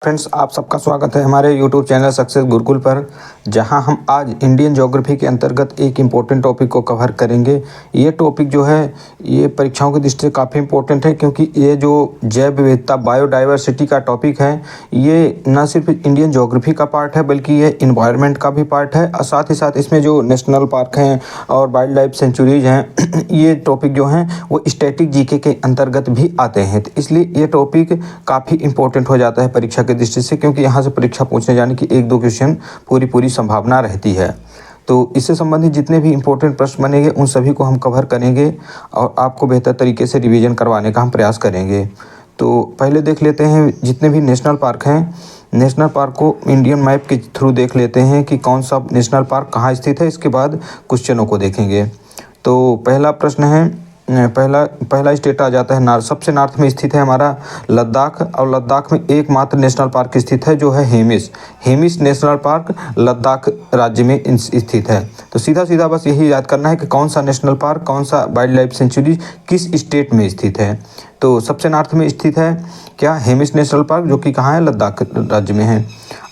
Friends, आप सबका स्वागत है हमारे यूट्यूब चैनल सक्सेस गुरुकुल पर, जहां हम आज इंडियन ज्योग्राफी के अंतर्गत एक इम्पोर्टेंट टॉपिक को कवर करेंगे। ये टॉपिक जो है ये परीक्षाओं की दृष्टि से काफ़ी इम्पोर्टेंट है, क्योंकि ये जो जैव विविधता बायोडाइवर्सिटी का टॉपिक है, ये न सिर्फ इंडियन ज्योग्राफी का पार्ट है बल्कि ये इन्वायरमेंट का भी पार्ट है। और साथ ही साथ इसमें जो नेशनल पार्क हैं और वाइल्ड लाइफ सेंचुरीज हैं ये टॉपिक जो हैं वो स्टैटिक जीके के अंतर्गत भी आते हैं। तो इसलिए ये टॉपिक काफ़ी इंपॉर्टेंट हो जाता है परीक्षा की दृष्टि से, क्योंकि यहाँ से परीक्षा पूछने जाने की एक दो क्वेश्चन पूरी संभावना रहती है। तो इससे संबंधित जितने भी इंपॉर्टेंट प्रश्न बनेंगे उन सभी को हम कवर करेंगे और आपको बेहतर तरीके से रिवीजन करवाने का हम प्रयास करेंगे। तो पहले देख लेते हैं जितने भी नेशनल पार्क हैं, नेशनल पार्क को इंडियन मैप के थ्रू देख लेते हैं कि कौन सा नेशनल पार्क कहाँ स्थित है। इसके बाद क्वेश्चनों को देखेंगे। तो पहला प्रश्न है, पहला स्टेट आ जाता है सबसे नॉर्थ में स्थित है हमारा लद्दाख, और लद्दाख में एकमात्र नेशनल पार्क स्थित है जो है हेमिस नेशनल पार्क लद्दाख राज्य में स्थित है। तो सीधा बस यही याद करना है कि कौन सा नेशनल पार्क, कौन सा वाइल्ड लाइफ सेंचुरी किस स्टेट में स्थित है। तो सबसे नॉर्थ में स्थित है क्या, हेमिस नेशनल पार्क, जो कि कहाँ है, लद्दाख राज्य में है।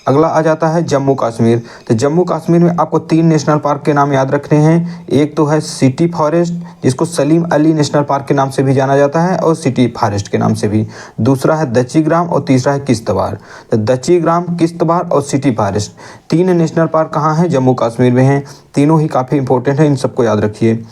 अगला आ जाता है जम्मू कश्मीर। तो जम्मू कश्मीर में आपको 3 नेशनल पार्क के नाम याद रखने हैं। एक तो है सिटी फॉरेस्ट, जिसको सलीम अली नेशनल पार्क के नाम से भी जाना जाता है और सिटी फॉरेस्ट के नाम से भी। दूसरा है दच्चीग्राम और तीसरा है किश्तवाड़। तो दच्चीग्राम, किश्तवाड़ और सिटी फॉरेस्ट 3 नेशनल पार्क कहाँ हैं, जम्मू कश्मीर में हैं। तीनों ही काफ़ी इंपॉर्टेंट हैं, इन सबको याद रखिए।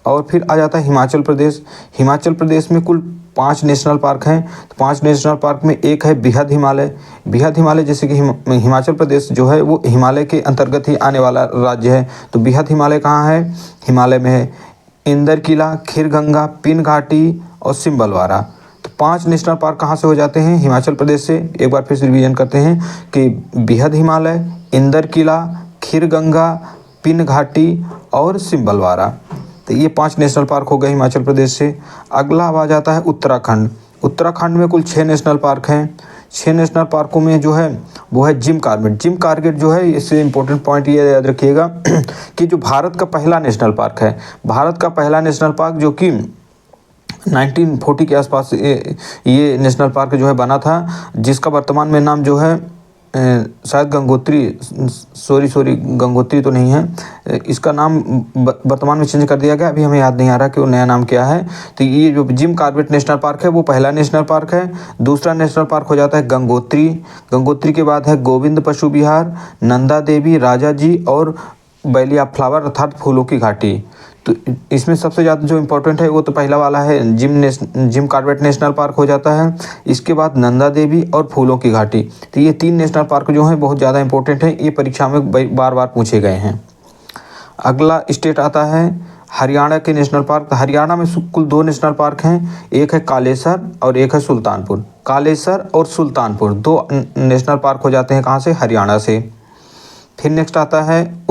और फिर आ जाता है हिमाचल प्रदेश। हिमाचल प्रदेश में कुल 5 नेशनल पार्क हैं। तो 5 नेशनल पार्क में एक है बिहद हिमालय, जैसे कि हिमाचल प्रदेश जो है वो हिमालय के अंतर्गत ही आने वाला राज्य है। तो बिहद हिमालय कहाँ है, हिमालय में है। इंदर किला, खीरगंगा, पिन घाटी और सिम्बलवारा। तो 5 नेशनल पार्क कहाँ से हो जाते हैं, हिमाचल प्रदेश से। एक बार फिर से रिवीजन करते हैं कि बिहद हिमालय, इंदर किला, खीरगंगा, पिन घाटी और सिम्बलवारा। तो ये 5 नेशनल पार्क हो गए हिमाचल प्रदेश से। अगला आ जाता है उत्तराखंड में कुल 6 नेशनल पार्क हैं। 6 नेशनल पार्कों में जो है वो है जिम कॉर्बेट जो है, इससे इम्पोर्टेंट पॉइंट ये याद रखिएगा कि जो भारत का पहला नेशनल पार्क जो कि 1940 के आसपास ये नेशनल पार्क जो है बना था, जिसका वर्तमान में नाम जो है शायद गंगोत्री तो नहीं है, इसका नाम वर्तमान में चेंज कर दिया गया। अभी हमें याद नहीं आ रहा कि वो नया नाम क्या है। तो ये जो जिम कॉर्बेट नेशनल पार्क है वो पहला नेशनल पार्क है। दूसरा नेशनल पार्क हो जाता है गंगोत्री के बाद है गोविंद पशु विहार, नंदा देवी, राजा जी और वैली ऑफ फ्लावर अर्थात फूलों की घाटी। तो इसमें सबसे ज़्यादा जो इम्पोर्टेंट है वो तो पहला वाला है, जिम कॉर्बेट नेशनल पार्क हो जाता है। इसके बाद नंदा देवी और फूलों की घाटी। तो ये 3 नेशनल पार्क जो हैं बहुत ज़्यादा इंपॉर्टेंट हैं, ये परीक्षा में बार बार पूछे गए हैं। अगला स्टेट आता है हरियाणा के नेशनल पार्क। तो हरियाणा में कुल 2 नेशनल पार्क हैं, एक है कालेसर और एक है सुल्तानपुर। कालेसर और सुल्तानपुर 2 नेशनल पार्क हो जाते हैं कहाँ से, हरियाणा से। फिर नेक्स्ट आता है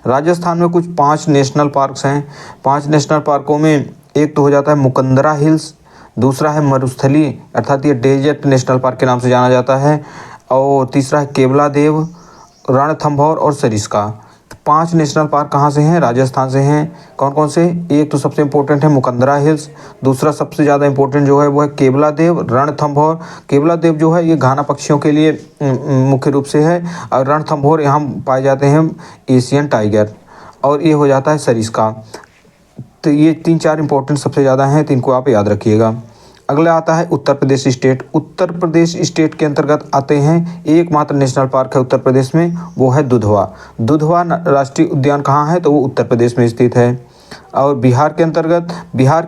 राजस्थान में कुछ 5 नेशनल पार्क्स हैं। 5 नेशनल पार्कों में एक तो हो जाता है मुकंदरा हिल्स, दूसरा है मरुस्थली अर्थात ये डेजर्ट नेशनल पार्क के नाम से जाना जाता है, और तीसरा है केवला देव, रणथंभौर और सरिस्का। 5 नेशनल पार्क कहाँ से हैं, राजस्थान से हैं। कौन कौन से, एक तो सबसे इम्पोर्टेंट है मुकंदरा हिल्स, दूसरा सबसे ज़्यादा इम्पोर्टेंट जो है वो है केवला देव, रणथंभौर। केवला देव जो है ये घाना पक्षियों के लिए मुख्य रूप से है, और रणथंभौर यहाँ पाए जाते हैं एशियन टाइगर, और ये हो जाता है सरिस्का। तो ये 3-4 इंपॉर्टेंट सबसे ज़्यादा हैं, तो इनको आप याद रखिएगा। अगला आता है उत्तर प्रदेश स्टेट के अंतर्गत आते हैं एकमात्र नेशनल पार्क है उत्तर प्रदेश में, वो है दुधवा राष्ट्रीय उद्यान कहाँ है, तो वो उत्तर प्रदेश में स्थित है। और बिहार के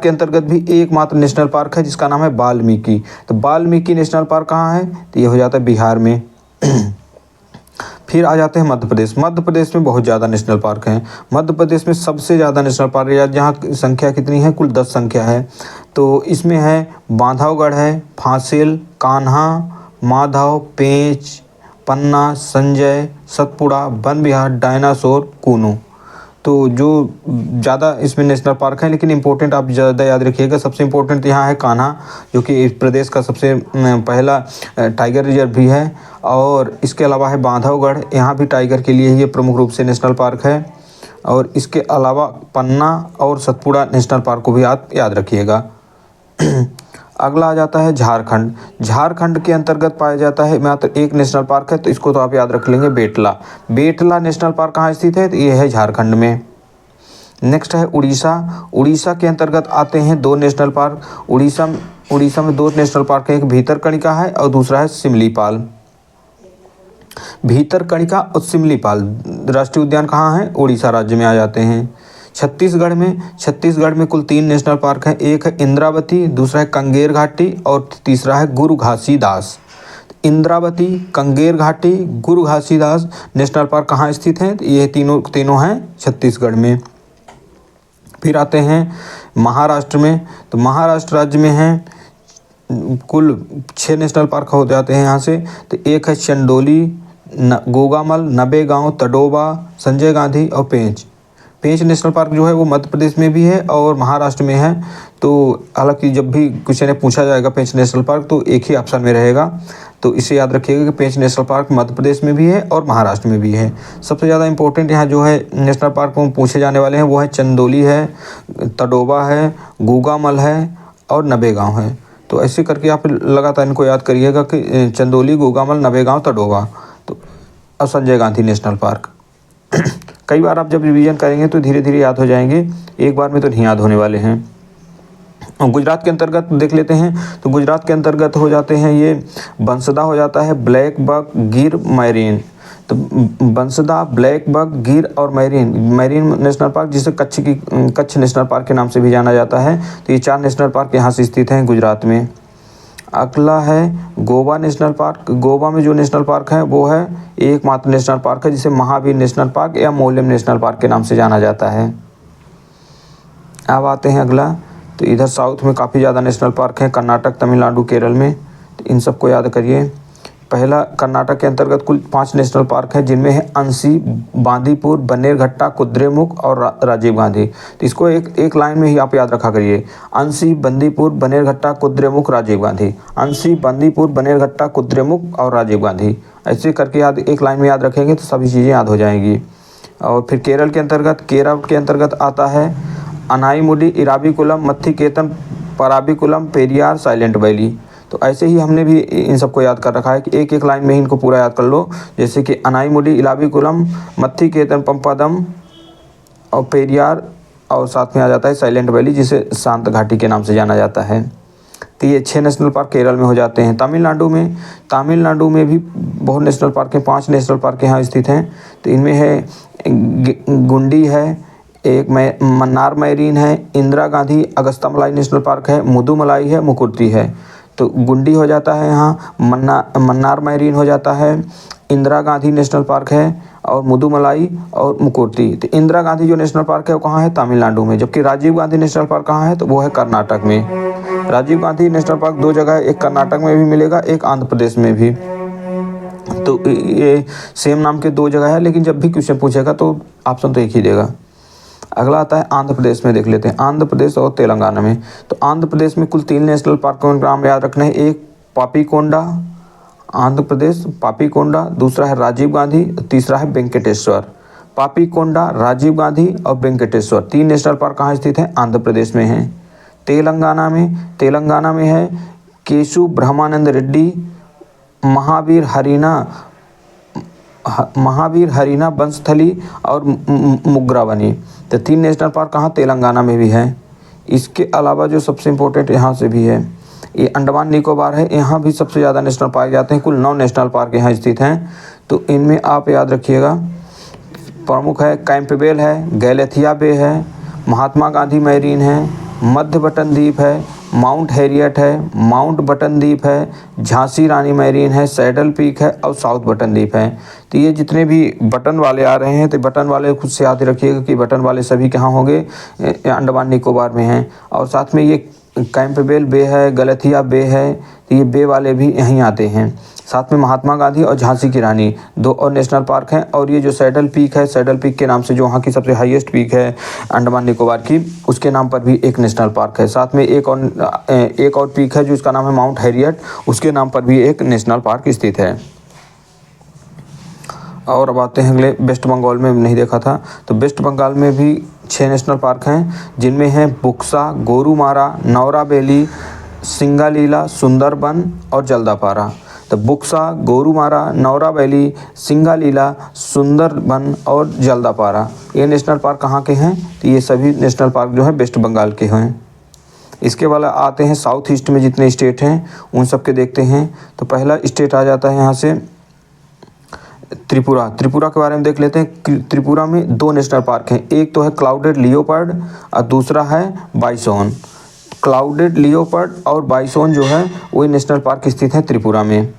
अंतर्गत भी एकमात्र नेशनल पार्क है जिसका नाम है वाल्मीकि। तो वाल्मीकि नेशनल पार्क कहाँ है, तो ये हो जाता है बिहार में। फिर आ जाते हैं मध्य प्रदेश में बहुत ज़्यादा नेशनल पार्क हैं। मध्य प्रदेश में सबसे ज़्यादा नेशनल पार्क है, जहाँ संख्या कितनी है, कुल 10 संख्या है। तो इसमें है बांधवगढ़ है, फांसेल, कान्हा, माधव, पेंच, पन्ना, संजय, सतपुड़ा, वन विहार, डायनासोर, कूनू। तो जो ज़्यादा इसमें नेशनल पार्क हैं, लेकिन इंपॉर्टेंट आप ज़्यादा याद रखिएगा। सबसे इम्पोर्टेंट यहाँ है कान्हा, जो कि इस प्रदेश का सबसे पहला टाइगर रिजर्व भी है। और इसके अलावा है बांधवगढ़, यहाँ भी टाइगर के लिए ये प्रमुख रूप से नेशनल पार्क है। और इसके अलावा पन्ना और सतपुड़ा नेशनल पार्क को भी आप याद रखिएगा। अगला आ जाता है झारखंड। झारखंड के अंतर्गत पाया जाता है मात्र एक नेशनल पार्क है, तो इसको तो आप याद रख लेंगे, बेटला। बेटला नेशनल पार्क कहाँ स्थित है, तो ये है झारखंड में। नेक्स्ट है उड़ीसा। उड़ीसा के अंतर्गत आते हैं दो नेशनल पार्क। उड़ीसा में दो नेशनल पार्क है, एक भीतरकनिका है और दूसरा है सिमलीपाल। भीतरकनिका और सिमलीपाल राष्ट्रीय उद्यान कहाँ है, उड़ीसा राज्य में आ जाते हैं। छत्तीसगढ़ में कुल 3 नेशनल पार्क हैं, एक है इंद्रावती, दूसरा है कंगेर घाटी और तीसरा है गुरु घासीदास। इंद्रावती, कंगेर घाटी, गुरु घासीदास नेशनल पार्क कहाँ स्थित हैं, तो ये तीनों हैं छत्तीसगढ़ में। फिर आते हैं महाराष्ट्र में। तो महाराष्ट्र राज्य में हैं कुल 6 नेशनल पार्क हो जाते हैं यहाँ से। तो एक है चंदोली, गोगामल, नवेगांव, तडोबा, संजय गांधी और पेंच नेशनल पार्क जो है वो मध्य प्रदेश में भी है और महाराष्ट्र में है। तो हालांकि जब भी क्वेश्चन पूछा जाएगा पेंच नेशनल पार्क तो एक ही ऑप्शन में रहेगा, तो इसे याद रखिएगा कि पेंच नेशनल पार्क मध्य प्रदेश में भी है और महाराष्ट्र में भी है। सबसे ज़्यादा इंपॉर्टेंट यहाँ जो है नेशनल पार्क में पूछे जाने वाले हैं वो है चंदोली है, तडोबा है, गोगामल है और नवेगांव है। तो ऐसे करके आप लगातार इनको याद करिएगा कि चंदोली, गोगामल, नवेगांव, तडोबा तो और संजय गांधी नेशनल पार्क। कई बार आप जब रिवीजन करेंगे तो धीरे धीरे याद हो जाएंगे, एक बार में तो नहीं याद होने वाले हैं। और गुजरात के अंतर्गत देख लेते हैं। तो गुजरात के अंतर्गत हो जाते हैं ये बंसदा हो जाता है, ब्लैक बक, गिर, मैरीन। तो बंसदा, ब्लैक बक, गिर और मैरीन नेशनल पार्क, जिसे कच्छ नेशनल पार्क के नाम से भी जाना जाता है। तो ये 4 नेशनल पार्क यहाँ से स्थित हैं गुजरात में। अगला है गोवा नेशनल पार्क। गोवा में जो नेशनल पार्क है वो है एकमात्र नेशनल पार्क है जिसे महावीर नेशनल पार्क या मोलेम नेशनल पार्क के नाम से जाना जाता है। अब आते हैं अगला। तो इधर साउथ में काफ़ी ज़्यादा नेशनल पार्क हैं, कर्नाटक, तमिलनाडु, केरल में। तो इन सबको याद करिए। पहला कर्नाटक के अंतर्गत कुल 5 नेशनल पार्क हैं जिनमें है अंसी, बांदीपुर, बन्नेरघट्टा, कुद्रेमुख और राजीव गांधी। तो इसको एक लाइन में ही आप याद रखा करिए, अंसी, बंदीपुर, बन्नेरघट्टा, कुद्रेमुख, राजीव गांधी। अंसी, बंदीपुर, बन्नेरघट्टा, कुद्रेमुख और राजीव गांधी, ऐसे करके एक लाइन में याद रखेंगे तो सभी चीज़ें याद हो जाएंगी। और फिर केरल के अंतर्गत आता है अनाईमुडी, इराविकुलम, मत्थिकेतन, पराबिकुलम, पेरियार, साइलेंट वैली। तो ऐसे ही हमने भी इन सबको याद कर रखा है कि एक लाइन में ही इनको पूरा याद कर लो, जैसे कि अनाईमुडी, इलाविकुलम, मत्थिकेतन, पंपादम और पेरियार और साथ में आ जाता है साइलेंट वैली जिसे शांत घाटी के नाम से जाना जाता है। तो ये 6 नेशनल पार्क केरल में हो जाते हैं। तमिलनाडु में भी बहुत नेशनल पार्क हैं, 5 नेशनल पार्क यहाँ स्थित हैं। तो इनमें है गुंडी है, एक मन्नार मैरीन है, इंदिरा गांधी अगस्त्यामलाई नेशनल पार्क है, मुदुमलाई है, मुकुर्ती है। तो गुंडी हो जाता है यहाँ, मन्नार मैरीन हो जाता है, इंदिरा गांधी नेशनल पार्क है और मुदुमलाई और मुकुर्ती। तो इंदिरा गांधी जो नेशनल पार्क है वो कहाँ है, तमिलनाडु में। जबकि राजीव गांधी नेशनल पार्क कहाँ है, तो वो है कर्नाटक में। राजीव गांधी नेशनल पार्क 2 जगह है, एक कर्नाटक में भी मिलेगा, एक आंध्र प्रदेश में भी। तो ये सेम नाम के 2 जगह है, लेकिन जब भी क्वेश्चन पूछेगा तो ऑप्शन तो एक ही देगा। अगला आता है आंध्र प्रदेश में, देख लेते हैं आंध्र प्रदेश और तेलंगाना में। तो आंध्र प्रदेश में कुल 3 नेशनल पार्कों का नाम याद रखना है, एक पापीकोंडा, आंध्र प्रदेश पापीकोंडा, दूसरा है राजीव गांधी, तीसरा है वेंकटेश्वर। पापीकोंडा, राजीव गांधी और वेंकटेश्वर 3 नेशनल पार्क कहाँ स्थित हैं, आंध्र प्रदेश में हैं। तेलंगाना में है केशु ब्रह्मानंद रेड्डी, महावीर हरीना बंसथली और मुग्रावनी। तो 3 नेशनल पार्क कहाँ, तेलंगाना में भी है। इसके अलावा जो सबसे इम्पोर्टेंट यहाँ से भी है, ये अंडमान निकोबार है, यहाँ भी सबसे ज़्यादा नेशनल पार्क जाते हैं, कुल 9 नेशनल पार्क यहाँ स्थित हैं। तो इनमें आप याद रखिएगा, प्रमुख है कैंपबेल है, गैलेथिया बे है, महात्मा गांधी मैरीन है, मध्य बटन द्वीप है, माउंट हैरियट है, माउंट बटन द्वीप है, झांसी रानी मैरीन है, सैडल पीक है और साउथ बटन द्वीप है। तो ये जितने भी बटन वाले आ रहे हैं तो बटन वाले खुद से याद रखिएगा कि बटन वाले सभी कहाँ होंगे, अंडमान निकोबार में हैं। और साथ में ये कैंपबेल बे है, गलथिया बे है, तो ये बे वाले भी यहीं आते हैं। साथ में महात्मा गांधी और झांसी की रानी 2 और नेशनल पार्क हैं। और ये जो सैडल पीक है, सैडल पीक के नाम से जो वहाँ की सबसे हाईएस्ट पीक है अंडमान निकोबार की, उसके नाम पर भी एक नेशनल पार्क है। साथ में एक और पीक है जो उसका नाम है माउंट हैरियट, उसके नाम पर भी एक नेशनल पार्क स्थित है। और अब आते हैं अगले, वेस्ट बंगाल में नहीं देखा था, तो वेस्ट बंगाल में भी 6 नेशनल पार्क हैं जिनमें हैं बुक्सा, गोरुमारा, नौराबेली, सिंगालीला, सुंदरबन और जल्दापारा। तो बुक्सा, गोरुमारा, नौरा वैली, सिंगालीला, सुंदरबन और जल्दापारा ये नेशनल पार्क कहाँ के हैं? तो ये सभी नेशनल पार्क जो है वेस्ट बंगाल के हैं। इसके वाला आते हैं साउथ ईस्ट में जितने स्टेट हैं उन सब के देखते हैं। तो पहला स्टेट आ जाता है यहाँ से त्रिपुरा। त्रिपुरा के बारे में देख लेते हैं। त्रिपुरा में 2 नेशनल पार्क हैं, एक तो है क्लाउडेड लियोपर्ड और दूसरा है बाइसोन। क्लाउडेड लियोपर्ड और बाइसोन जो है वही नेशनल पार्क स्थित है त्रिपुरा में।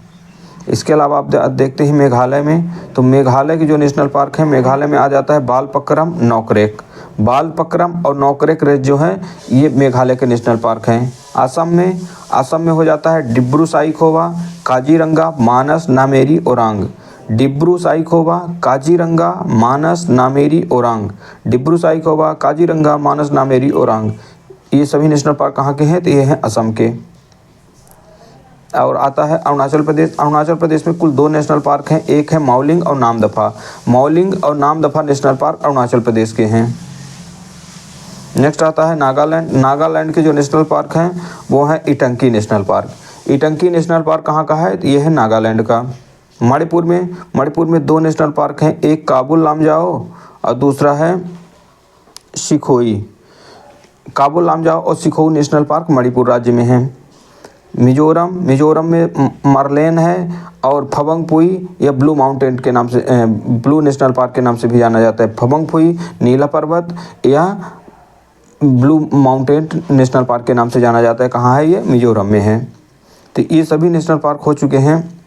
इसके अलावा आप देखते हैं मेघालय में। तो मेघालय के जो नेशनल पार्क है, मेघालय में आ जाता है बालपक्रम, नौकरेक। बालपक्रम और नौकरेक रेंज जो है ये मेघालय के नेशनल पार्क हैं। असम में हो जाता है डिब्रू साइखोवा, काजीरंगा, मानस, नामेरी, ओरांग। डिब्रू साइखोवा, काजीरंगा, मानस, नामेरी, ओरांग। डिब्रू साइखोवा, काजीरंगा, मानस, नामेरी, ओरांग ये सभी नेशनल पार्क कहाँ के हैं? तो ये हैं असम के। और आता है अरुणाचल प्रदेश। अरुणाचल प्रदेश में कुल 2 नेशनल पार्क हैं, एक है माओलिंग और नामदफा। माओलिंग और नामदफा नेशनल पार्क अरुणाचल प्रदेश के हैं। नेक्स्ट आता है नागालैंड। नागालैंड के जो नेशनल पार्क हैं वो है इटंकी नेशनल पार्क। इटंकी नेशनल पार्क कहाँ का है? तो ये है नागालैंड का। मणिपुर में 2 नेशनल पार्क हैं, एक काबुल लामजाओ और दूसरा है सिखोई। काबुल लामजाओ और सिखोई नेशनल पार्क मणिपुर राज्य में है। मिजोरम में मरलेन है और फबंगपुई या ब्लू माउंटेन के नाम से ब्लू नेशनल पार्क के नाम से भी जाना जाता है। फबंगपुई नीला पर्वत या ब्लू माउंटेन नेशनल पार्क के नाम से जाना जाता है। कहाँ है ये? मिजोरम में है। तो ये सभी नेशनल पार्क हो चुके हैं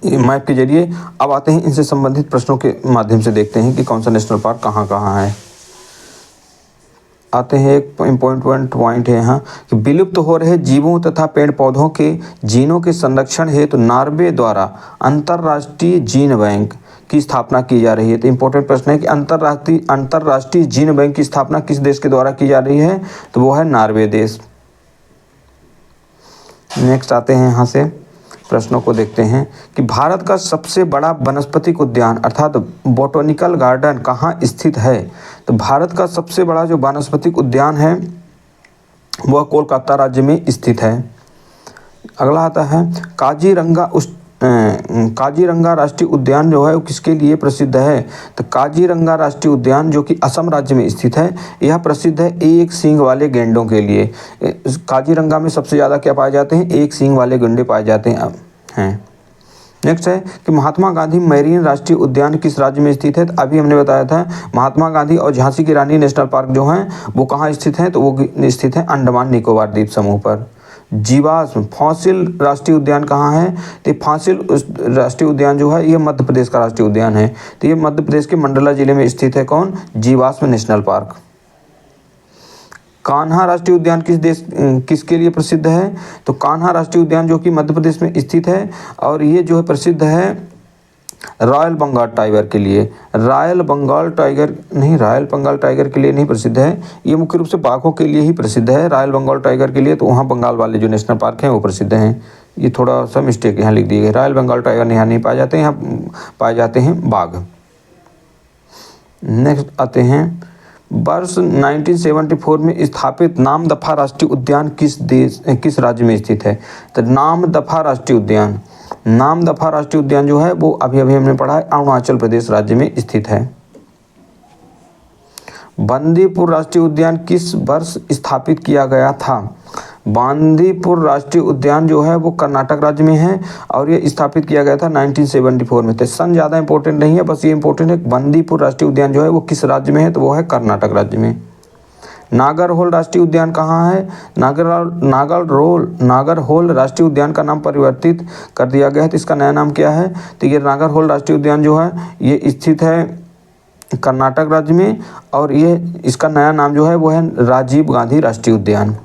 मैप के जरिए। अब आते हैं इनसे संबंधित प्रश्नों के माध्यम से देखते हैं कि कौन सा नेशनल पार्क कहाँ कहाँ है। आते हैं एक इम्पोर्टेंट पॉइंट है यहाँ कि विलुप्त हो रहे जीवों तथा पेड़ पौधों के जीनों के संरक्षण हेतु नॉर्वे द्वारा अंतर्राष्ट्रीय जीन बैंक की स्थापना की जा रही है। तो इम्पोर्टेंट प्रश्न है कि अंतर्राष्ट्रीय जीन बैंक की स्थापना किस देश के द्वारा की जा रही है? तो वो है नॉर्वे देश। नेक्स्ट आते हैं यहाँ से प्रश्नों को देखते हैं कि भारत का सबसे बड़ा वनस्पतिक उद्यान अर्थात बोटैनिकल गार्डन कहाँ स्थित है? तो भारत का सबसे बड़ा जो वनस्पतिक उद्यान है वह कोलकाता राज्य में स्थित है। अगला आता है काजीरंगा राष्ट्रीय उद्यान जो है वो किसके लिए प्रसिद्ध है? तो काजीरंगा राष्ट्रीय उद्यान जो कि असम राज्य में स्थित है यह प्रसिद्ध है एक सींग वाले गेंडों के लिए। काजीरंगा में सबसे ज़्यादा क्या पाए जाते हैं? एक सींग वाले गेंडे पाए जाते हैं। नेक्स्ट है कि महात्मा गांधी मैरीन राष्ट्रीय उद्यान किस राज्य में स्थित है? तो अभी हमने बताया था महात्मा गांधी और झांसी की रानी नेशनल पार्क जो हैं वो कहाँ स्थित हैं? तो वो स्थित हैं अंडमान निकोबार द्वीप समूह पर। जीवाश्म फॉसिल राष्ट्रीय उद्यान कहाँ है? तो फॉसिल राष्ट्रीय उद्यान जो है ये मध्य प्रदेश का राष्ट्रीय उद्यान है। तो ये मध्य प्रदेश के मंडला जिले में स्थित है। कौन? जीवाश्म नेशनल पार्क। कान्हा राष्ट्रीय उद्यान किसके लिए प्रसिद्ध है? तो कान्हा राष्ट्रीय उद्यान जो कि मध्य प्रदेश में स्थित है और ये जो है प्रसिद्ध है रॉयल बंगाल टाइगर के लिए। रॉयल बंगाल टाइगर के लिए नहीं प्रसिद्ध है, ये मुख्य रूप से बाघों के लिए ही प्रसिद्ध है। रॉयल बंगाल टाइगर के लिए तो वहाँ बंगाल वाले जो नेशनल पार्क हैं वो प्रसिद्ध हैं। ये थोड़ा सा मिस्टेक यहाँ लिख दी गई, रॉयल बंगाल टाइगर यहाँ नहीं पाए जाते, यहाँ पाए जाते हैं बाघ। नेक्स्ट आते हैं वर्ष 1974 में स्थापित नामदफा राष्ट्रीय उद्यान किस राज्य में स्थित है? तो नामदफा राष्ट्रीय उद्यान जो है वो अभी हमने पढ़ा है अरुणाचल प्रदेश राज्य में स्थित है। बंदीपुर राष्ट्रीय उद्यान किस वर्ष स्थापित किया गया था? बांदीपुर राष्ट्रीय उद्यान जो है वो कर्नाटक राज्य में है और ये स्थापित किया गया था 1974 में। तो सन ज़्यादा इंपॉर्टेंट नहीं है, बस ये इंपॉर्टेंट है बंदीपुर राष्ट्रीय उद्यान जो है वो किस राज्य में है? तो वो है कर्नाटक राज्य में। नागरहोल राष्ट्रीय उद्यान कहाँ है? नागरहोल राष्ट्रीय उद्यान का नाम परिवर्तित कर दिया गया है। तो इसका नया नाम क्या है? तो ये नागरहोल राष्ट्रीय उद्यान जो है ये स्थित है कर्नाटक राज्य में और ये इसका नया नाम जो है वो है राजीव गांधी राष्ट्रीय उद्यान।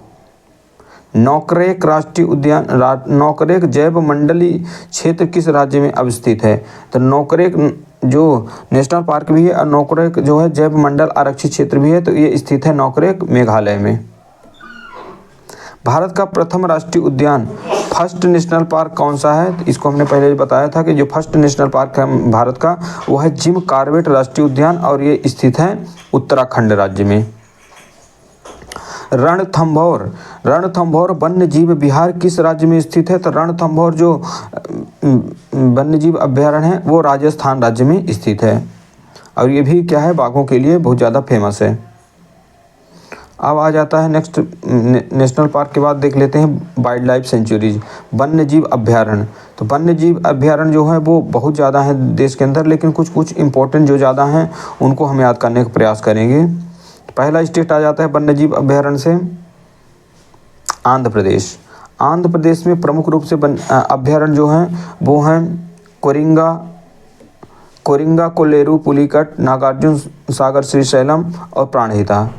नौकरेक राष्ट्रीय उद्यान नौकरेक जैव मंडलीय क्षेत्र किस राज्य में अवस्थित है? तो नौकरेक जो नेशनल पार्क भी है और नौकरेक जो है जैव मंडल आरक्षित क्षेत्र भी है, तो ये स्थित है नौकरेक मेघालय में। भारत का प्रथम राष्ट्रीय उद्यान फर्स्ट नेशनल पार्क कौन सा है? तो इसको हमने पहले बताया था कि जो फर्स्ट नेशनल पार्क है भारत का वो है जिम कॉर्बेट राष्ट्रीय उद्यान और ये स्थित है उत्तराखंड राज्य में। रणथंभौर, रणथंभौर वन्य जीव विहार किस राज्य में स्थित है? तो रणथंभौर जो वन्य जीव अभ्यारण्य है वो राजस्थान राज्य में स्थित है और ये भी क्या है, बाघों के लिए बहुत ज़्यादा फेमस है। अब आ जाता है नेक्स्ट नेशनल पार्क के बाद देख लेते हैं वाइल्ड लाइफ सेंचुरीज, वन्य जीव अभ्यारण्य। तो वन्य जीव अभ्यारण्य जो है वो बहुत ज़्यादा है देश के अंदर, लेकिन कुछ कुछ इंपॉर्टेंट जो ज़्यादा हैं उनको हम याद करने का प्रयास करेंगे। पहला स्टेट आ जाता है वन्य जीव अभ्यारण्य से आंध्र प्रदेश। आंध्र प्रदेश में प्रमुख रूप से अभ्यारण्य जो हैं वो हैं कोरिंगा, कोरिंगा कोल्लेरू, पुलिकट, नागार्जुन सागर, श्रीशैलम और प्राणहिता।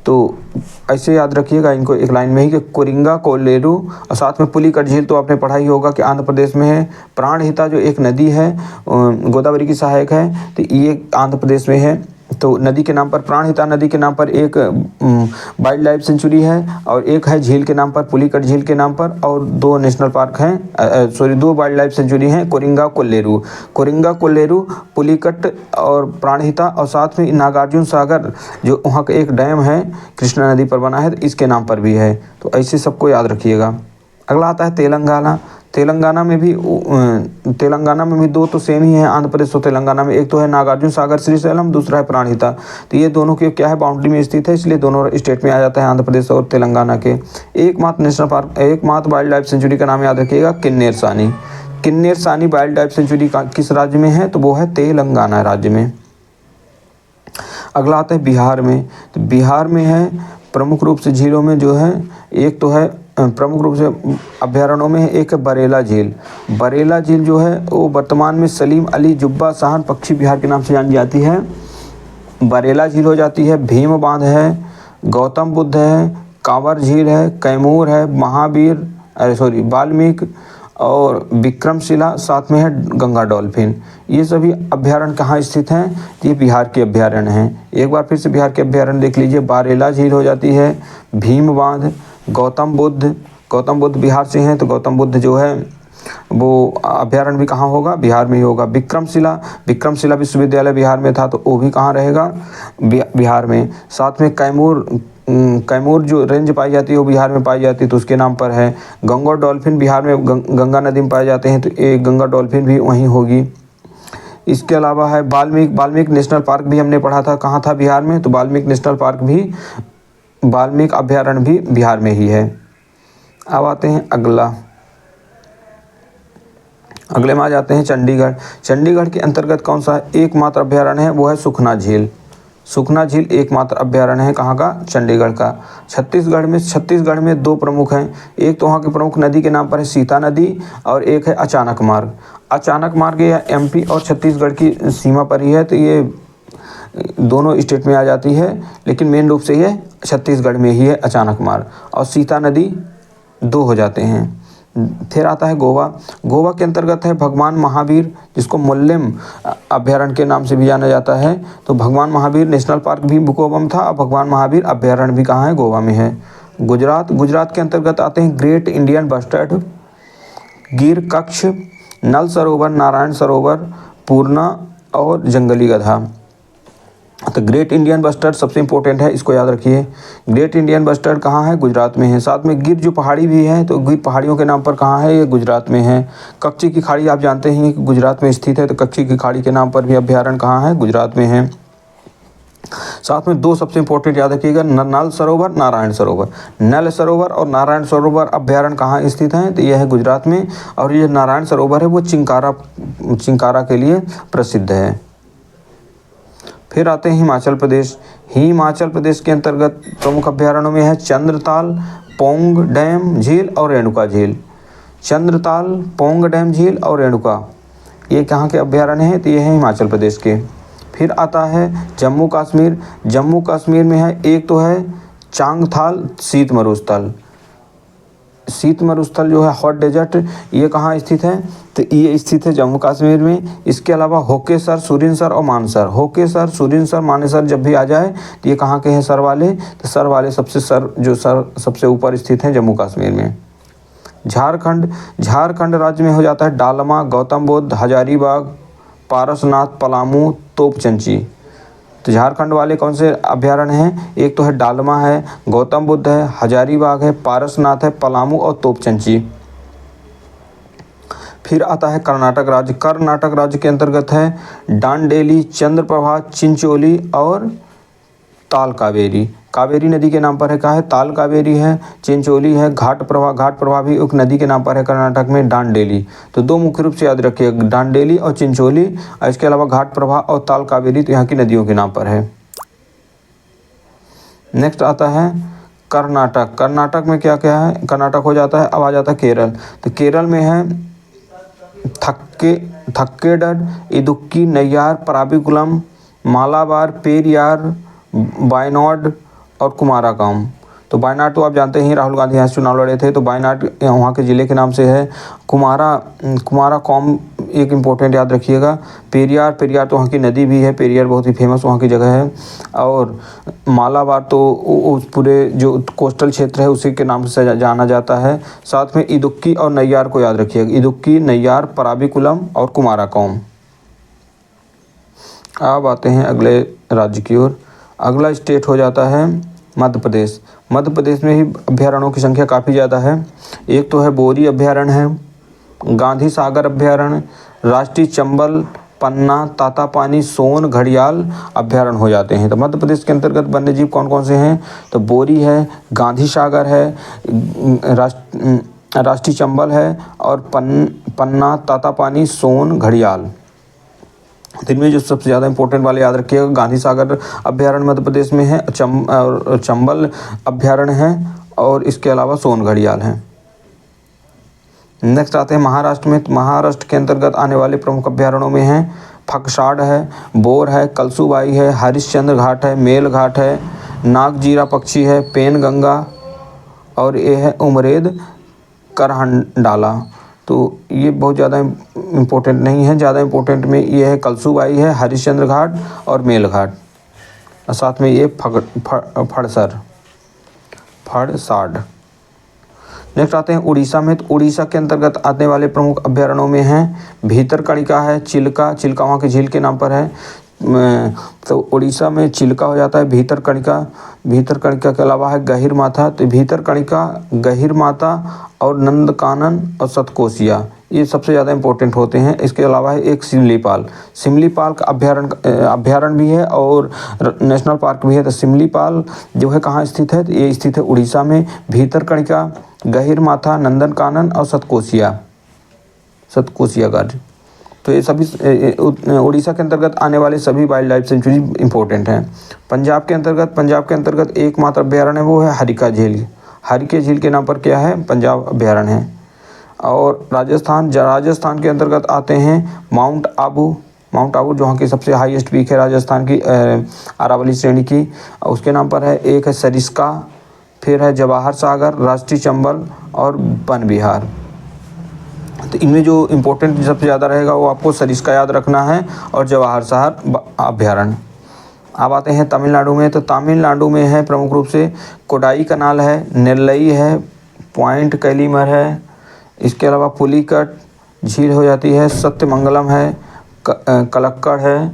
तो ऐसे याद रखिएगा इनको एक लाइन में ही कि कोरिंगा कोल्लेरू और साथ में पुलिकट झील तो आपने पढ़ा ही होगा कि आंध्र प्रदेश में है। प्राणहिता जो एक नदी है गोदावरी की सहायक है, तो ये आंध्र प्रदेश में है। तो नदी के नाम पर, प्राणहिता नदी के नाम पर एक वाइल्ड लाइफ सेंचुरी है और एक है झील के नाम पर, पुलिकट झील के नाम पर, और दो नेशनल पार्क हैं, दो वाइल्ड लाइफ सेंचुरी हैं, कोरिंगा कोल्लेरू, कोरिंगा कोल्लेरू, पुलिकट और प्राणहिता, और साथ में नागार्जुन सागर जो वहाँ का एक डैम है कृष्णा नदी पर बना है, तो इसके नाम पर भी है। तो ऐसे सबको याद रखिएगा। अगला आता है तेलंगाना। तेलंगाना में भी दो तो सेम ही है आंध्र प्रदेश और तेलंगाना में, एक तो है नागार्जुन सागर श्रीशैलम, दूसरा है प्राणहिता। तो ये दोनों के क्या है, बाउंड्री में स्थित है, इसलिए दोनों स्टेट में आ जाता है आंध्र प्रदेश और तेलंगाना के। एकमात्र नेशनल पार्क, एकमात्र वाइल्ड लाइफ सेंचुरी का नाम याद रखिएगा, किन्नेर सानी। किन्नेर सानी वाइल्ड लाइफ सेंचुरी किस राज्य में है? तो वो है तेलंगाना राज्य में। अगला आता है बिहार में। तो बिहार में है प्रमुख रूप से झीलों में जो है, एक तो है प्रमुख रूप से अभ्यारण्यों में एक है बरेला झील। बरेला झील जो है वो वर्तमान में सलीम अली जुब्बा शाहन पक्षी विहार के नाम से जानी जाती है। बरेला झील हो जाती है, भीम बांध है, गौतम बुद्ध है, कांवर झील है, कैमूर है, वाल्मीकि और विक्रमशिला, साथ में है गंगा डॉल्फिन। ये सभी अभ्यारण्य कहाँ स्थित हैं? ये बिहार के अभ्यारण्य हैं। एक बार फिर से बिहार के अभ्यारण्य देख लीजिए, बरेला झील हो जाती है, भीम बांध, गौतम बुद्ध बिहार से हैं, तो गौतम बुद्ध जो है वो अभ्यारण्य भी कहाँ होगा? बिहार में ही होगा। विक्रमशिला विश्वविद्यालय बिहार में था, तो वो भी कहाँ रहेगा? बिहार में। साथ में कैमूर जो रेंज पाई जाती है वो बिहार में पाई जाती है, तो उसके नाम पर है। गंगा डॉल्फिन बिहार में गंगा नदी में पाए जाते हैं, तो एक गंगा डॉल्फिन भी वहीं होगी। इसके अलावा है वाल्मीकि नेशनल पार्क भी हमने पढ़ा था, कहाँ था? बिहार में। तो वाल्मीकि नेशनल पार्क भी, वाल्मीकि अभ्यारण्य भी बिहार में ही है। अब आते हैं अगले में आ जाते हैं चंडीगढ़। चंडीगढ़ के अंतर्गत कौन सा एकमात्र अभ्यारण्य है? वो है सुखना झील। सुखना झील एकमात्र अभ्यारण्य है, कहाँ का? चंडीगढ़ का। छत्तीसगढ़ में दो प्रमुख हैं, एक तो वहाँ की प्रमुख नदी के नाम पर है सीता नदी, और एक है अचानक मार्ग। अचानक मार्ग ये एमपी और छत्तीसगढ़ की सीमा पर ही है, तो ये दोनों स्टेट में आ जाती है, लेकिन मेन रूप से ये छत्तीसगढ़ में ही है अचानक मार्ग, और सीता नदी दो हो जाते हैं। फिर आता है गोवा के अंतर्गत है भगवान महावीर, जिसको मुल्लेम अभ्यारण्य के नाम से भी जाना जाता है। तो भगवान महावीर नेशनल पार्क भी गोवा में था, और भगवान महावीर अभ्यारण्य भी कहाँ है? गोवा में है। गुजरात के अंतर्गत आते हैं ग्रेट इंडियन बस्टर्ड, गिर कच्छ, नल सरोवर, नारायण सरोवर, पूर्णा और जंगली गधा। तो ग्रेट इंडियन बस्टर्ड सबसे इंपॉर्टेंट है, इसको याद रखिए। ग्रेट इंडियन बस्टर्ड कहाँ है? गुजरात में है। साथ में गिर जो पहाड़ी भी है, तो गिर पहाड़ियों के नाम पर कहाँ है? ये गुजरात में है। कच्ची की खाड़ी आप जानते हैं कि गुजरात में स्थित है, तो कच्ची की खाड़ी के नाम पर भी अभ्यारण्य कहाँ है? गुजरात में है। साथ में दो सबसे इंपॉर्टेंट याद रखिएगा, नल सरोवर, नारायण सरोवर। नल सरोवर और नारायण सरोवर अभ्यारण्य कहाँ स्थित हैं? तो यह है गुजरात में, और ये नारायण सरोवर है वो चिंकारा के लिए प्रसिद्ध है। फिर आते हैं हिमाचल प्रदेश। हिमाचल प्रदेश के अंतर्गत प्रमुख अभ्यारण्यों में है चंद्रताल, पोंग डैम झील और रेणुका झील। चंद्रताल, पोंग डैम झील और रेणुका, ये कहाँ के अभ्यारण्य हैं? तो ये हैं हिमाचल प्रदेश के। फिर आता है जम्मू कश्मीर। जम्मू कश्मीर में है, एक तो है चांगथाल शीत मरुस्थल जो है हॉट डेजर्ट, ये कहाँ स्थित है? तो ये स्थित है जम्मू कश्मीर में। इसके अलावा होकेसर, सुरिनसर और मानेसर। होकेसर, सुरिनसर, मानेसर जब भी आ जाए तो ये कहाँ के हैं? सर वाले। तो सर वाले सबसे ऊपर स्थित हैं जम्मू कश्मीर में। झारखंड राज्य में हो जाता है डालमा, गौतम बुद्ध, हजारीबाग, पारसनाथ, पलामू, तोपचंची। तो झारखंड वाले कौन से अभ्यारण्य हैं? एक तो है डालमा है, गौतम बुद्ध है, हजारीबाग है, पारसनाथ है, पलामू और तोपचंची। फिर आता है कर्नाटक राज्य। कर्नाटक राज्य के अंतर्गत है डांडेली, चंद्रप्रभा, चिंचोली और ताल कावेरी। कावेरी नदी के नाम पर है, कहा है ताल कावेरी है, चिंचोली है, घाट प्रभा भी एक नदी के नाम पर है कर्नाटक में, डांडेली। तो दो मुख्य रूप से याद रखिए, डांडेली और चिंचोली, और इसके अलावा घाट प्रभा और ताल कावेरी तो यहाँ की नदियों के नाम पर है। नेक्स्ट आता है कर्नाटक। कर्नाटक में क्या क्या है? कर्नाटक हो जाता है, अब आ जाता है केरल। तो केरल में है थक्केडर, इदुक्की, नैयार, पराबिकुलम, मालाबार, पेरियार, वायनाड और कुमारकोम। तो वायनाड तो आप जानते हैं, राहुल गांधी यहाँ से चुनाव लड़े थे, तो वायनाड वहाँ के ज़िले के नाम से है। कुमारकोम एक इम्पोर्टेंट याद रखिएगा। पेरियार तो वहाँ की नदी भी है, पेरियार बहुत ही फेमस वहाँ की जगह है। और मालाबार तो उस पूरे जो कोस्टल क्षेत्र है उसी के नाम से जाना जाता है। साथ में इदुक्की और नैयार को याद रखिएगा, इदुक्की, नैयार, पराबिकुलम और कुमारकोम। अब आते हैं अगले राज्य की ओर। अगला स्टेट हो जाता है मध्य प्रदेश। मध्य प्रदेश में ही अभ्यारण्यों की संख्या काफ़ी ज़्यादा है। एक तो है बोरी अभ्यारण्य है, गांधी सागर अभ्यारण्य, राष्ट्रीय चंबल, पन्ना, तातापानी, सोन, घड़ियाल अभ्यारण्य हो जाते हैं। तो मध्य प्रदेश के अंतर्गत वन्यजीव कौन कौन से हैं? तो बोरी है, गांधी सागर है, राष्ट्रीय चंबल है और पन्ना, तातापानी, सोन, घड़ियाल। इनमें जो सबसे ज़्यादा इंपॉर्टेंट वाले याद रखिएगा, गांधी सागर अभ्यारण्य मध्य प्रदेश में है, चंबल अभ्यारण्य है और इसके अलावा सोन घड़ियाल है। नेक्स्ट आते हैं महाराष्ट्र में। महाराष्ट्र के अंतर्गत आने वाले प्रमुख अभ्यारण्यों में हैं फकसाड है, बोर है, कलसूबाई है, हरिश्चंद्र घाट है, मेल घाट है, नागजीरा पक्षी है, पेनगंगा और ये है उमरेद करहंडाला। तो ये बहुत ज़्यादा इम्पोर्टेंट नहीं है, ज़्यादा इम्पोर्टेंट में ये है कलसूबाई है, हरिश्चंद्र घाट और मेल घाट, और साथ में ये फड़साड। नेक्स्ट आते हैं उड़ीसा में। तो उड़ीसा के अंतर्गत आने वाले प्रमुख अभ्यारण्यों में हैं भीतरकनिका है, चिल्का वहाँ की झील के नाम पर है। तो उड़ीसा में चिल्का हो जाता है, भीतरकनिका के अलावा है गहिरमाथा। तो भीतरकनिका, गहिरमाथा और नंदकानन और सतकोसिया ये सबसे ज़्यादा इंपॉर्टेंट होते हैं। इसके अलावा है एक सिमलीपाल का अभ्यारण्य भी है और नेशनल पार्क भी है। तो सिमलीपाल जो है कहाँ स्थित है? तो ये स्थित है उड़ीसा में। भीतरकनिका, गहिरमाथा, नंदनकानन और सतकोसिया गार्ड। तो ये सभी उड़ीसा के अंतर्गत आने वाले सभी वाइल्ड लाइफ सेंचुरी इंपॉर्टेंट हैं। पंजाब के अंतर्गत एकमात्र अभ्यारण्य है, वो है हरिका झील। हरिके झील के नाम पर क्या है? पंजाब अभ्यारण्य है। और राजस्थान के अंतर्गत आते हैं माउंट आबू जो वहाँ की सबसे हाईएस्ट पीक है राजस्थान की, अरावली श्रेणी की, उसके नाम पर है। एक है सरिस्का, फिर है जवाहर सागर, राष्ट्रीय चंबल और वन विहार। तो इनमें जो इम्पोर्टेंट सबसे ज़्यादा रहेगा वो आपको सरिस्का याद रखना है और जवाहर सागर अभ्यारण्य। अब आते हैं तमिलनाडु में। तो तमिलनाडु में है प्रमुख रूप से कोडाई कनाल है, नेल्लई है, पॉइंट कैलीमर है, इसके अलावा पुलिकट झील हो जाती है, सत्यमंगलम है, कलक्कड़ है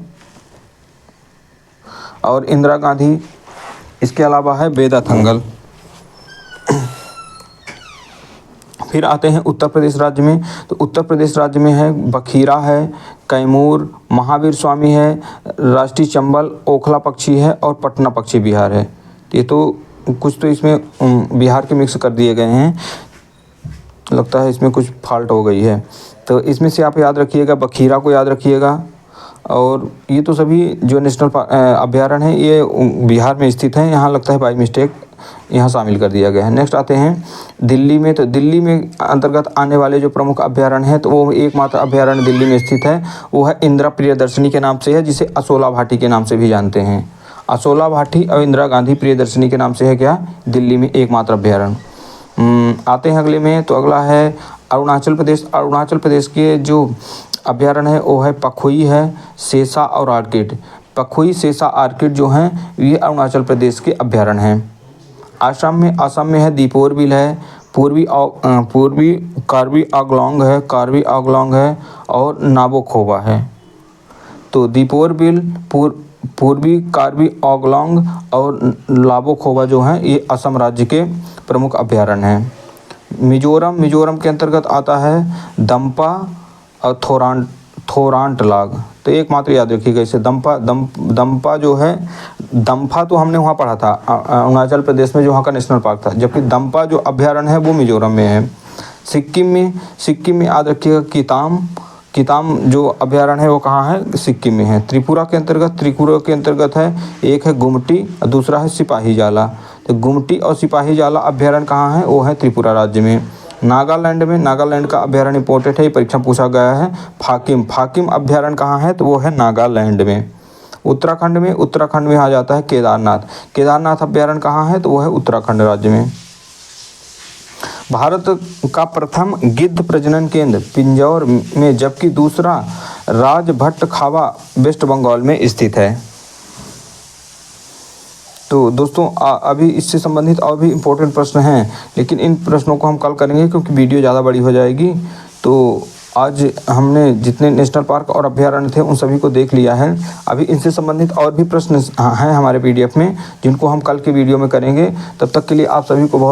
और इंदिरा गांधी, इसके अलावा है वेदाथंगल। फिर आते हैं उत्तर प्रदेश राज्य में। तो उत्तर प्रदेश राज्य में है बखीरा है, कैमूर, महावीर स्वामी है, राष्ट्रीय चंबल, ओखला पक्षी है और पटना पक्षी विहार है। ये तो कुछ तो इसमें बिहार के मिक्स कर दिए गए हैं, लगता है इसमें कुछ फॉल्ट हो गई है। तो इसमें से आप याद रखिएगा, बखीरा को याद रखिएगा। और ये तो सभी जो नेशनल अभ्यारण्य हैं ये बिहार में स्थित हैं, यहाँ लगता है बाई मिस्टेक यहाँ शामिल कर दिया गया है। नेक्स्ट आते हैं दिल्ली में। तो दिल्ली में अंतर्गत आने वाले जो प्रमुख अभ्यारण्य हैं तो वो एकमात्र अभ्यारण्य दिल्ली में स्थित है, वो है इंदिरा प्रियदर्शनी के नाम से है, जिसे असोला भाटी के नाम से भी जानते हैं। असोला भाटी और इंदिरा गांधी प्रियदर्शनी के नाम से है क्या? दिल्ली में एकमात्र अभ्यारण्य। आते हैं अगले में। तो अगला है अरुणाचल प्रदेश। अरुणाचल प्रदेश के जो अभ्यारण्य है वो है पखुई है, सेसा और आर्किड। पखुई, सेसा, आर्किड जो हैं ये अरुणाचल प्रदेश के अभ्यारण्य हैं। असम में है दीपोर बिल है, पूर्वी कार्बी आंगलोंग है और नाबोखोबा है। तो दीपोर बिल, पूर्वी कार्बी आंगलोंग और लाबो खोबा जो हैं ये असम राज्य के प्रमुख अभ्यारण्य हैं। मिजोरम के अंतर्गत आता है दंपा और थोरांटलाग। तो एकमात्र याद रखिएगा इसे, दंपा जो है, दंफा तो हमने वहाँ पढ़ा था अरुणाचल प्रदेश में जो वहाँ का नेशनल पार्क था, जबकि दंपा जो अभ्यारण्य है वो मिजोरम में है। सिक्किम में याद रखिएगा किताम जो अभ्यारण्य है वो कहाँ है, सिक्किम में है। त्रिपुरा के अंतर्गत है, एक है गुमटी और दूसरा है सिपाही जाला। तो गुमटी और सिपाही जाला अभ्यारण्य कहाँ है, वो है त्रिपुरा राज्य में। नागालैंड का अभ्यारण्य इंपॉर्टेंट है, ये परीक्षा पूछा गया है। फाकिम अभ्यारण्य कहाँ है, तो वो है नागालैंड में। उत्तराखंड में आ जाता है केदारनाथ अभ्यारण्य कहाँ है, तो वो है उत्तराखंड राज्य में। भारत का प्रथम गिद्ध प्रजनन केंद्र पिंजौर में, जबकि दूसरा राजभट्ट खावा वेस्ट बंगाल में स्थित है। तो दोस्तों अभी इससे संबंधित और भी इम्पोर्टेंट प्रश्न हैं, लेकिन इन प्रश्नों को हम कल करेंगे क्योंकि वीडियो ज़्यादा बड़ी हो जाएगी। तो आज हमने जितने नेशनल पार्क और अभ्यारण्य थे उन सभी को देख लिया है। अभी इनसे संबंधित और भी प्रश्न हैं हमारे PDF में, जिनको हम कल के वीडियो में करेंगे। तब तक के लिए आप सभी को बहुत